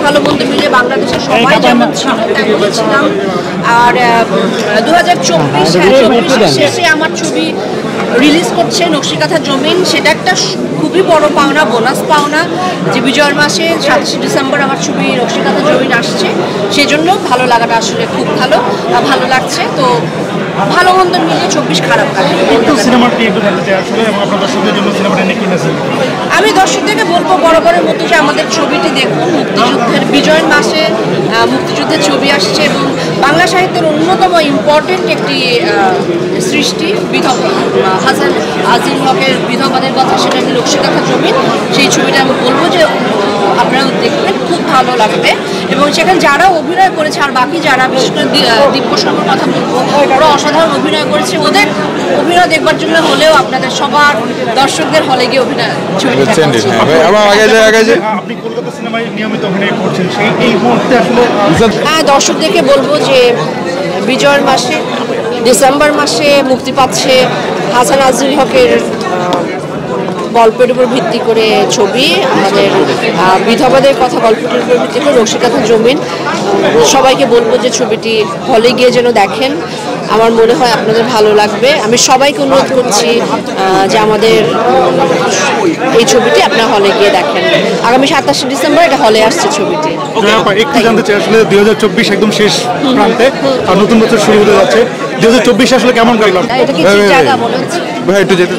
ভালো মন্দ মিলে বাংলাদেশের সবাই যেমন ছিল তেমনই ছিলাম। আর 2024 শেষে আমার ছবি রিলিজ করছে নকশিকাঁথা জমিন, সেটা একটা খুবই বড় পাওনা, বোনাস পাওনা যে বিজয়ের মাসে 27 ডিসেম্বর আমার ছবি নকশিকাঁথা জমিন আসছে। সেজন্য ভালো লাগাটা আসলে খুব ভালো লাগছে। তো ভালো মন্দ মিলিয়ে 24 খারাপ কাটে। আমি দর্শকদেরকে বলবো বরাবরের মতো যে আমাদের ছবিটি দেখুন। মুক্তিযুদ্ধের বিজয়ের মাসে মুক্তিযুদ্ধের ছবি আসছে এবং বাংলা সাহিত্যের অন্যতম ইম্পর্টেন্ট একটি সৃষ্টি বিধবা হাসান আজিম হকের বিধবাদের কথা, সেটা হলো নকশিকাঁথা জমিন। সেই ছবিটা আমি বলবো যে আপনারাও দেখবেন, খুব ভালো লাগবে। এবং সেখানে যারা অভিনয় করেছে আর বাকি যারা, বিশেষ করে দিব্য শর্মার কথা বলবো, ওরা অসাধারণ অভিনয় করেছে। ওদের অভিনয় দেখবার জন্য হলেও আপনাদের সবার দর্শকদের হলে গিয়ে অভিনয় ছবিটা দর্শকদেরকে বলবো যে বিজয়ের মাসে ডিসেম্বর মাসে মুক্তি পাচ্ছে হাসান আজিম হকের গল্পের উপর ভিত্তি করে ছবি, আমাদের বিধবাদের কথা গল্পটির উপর ভিত্তি করে নকশিকাঁথা জমিন। সবাইকে বলবো যে ছবিটি হলে গিয়ে যেন দেখেন, আমার মনে হয় আপনাদের ভালো লাগবে। আমি সবাইকে অনুরোধ করছি যে আমাদের এই ছবিটি আপনারা হলে গিয়ে দেখেন। আগামী 27 ডিসেম্বর এটা হলে আসছে ছবিটি। একটু জানতে চাই, আসলে 2024 একদম শেষ প্রান্তে আর নতুন বছর শুরু হতে যাচ্ছে, 2024 আসলে কেমন কাটলাম? এটা কি জায়গা মনে হচ্ছে? ভাই একটু যেতে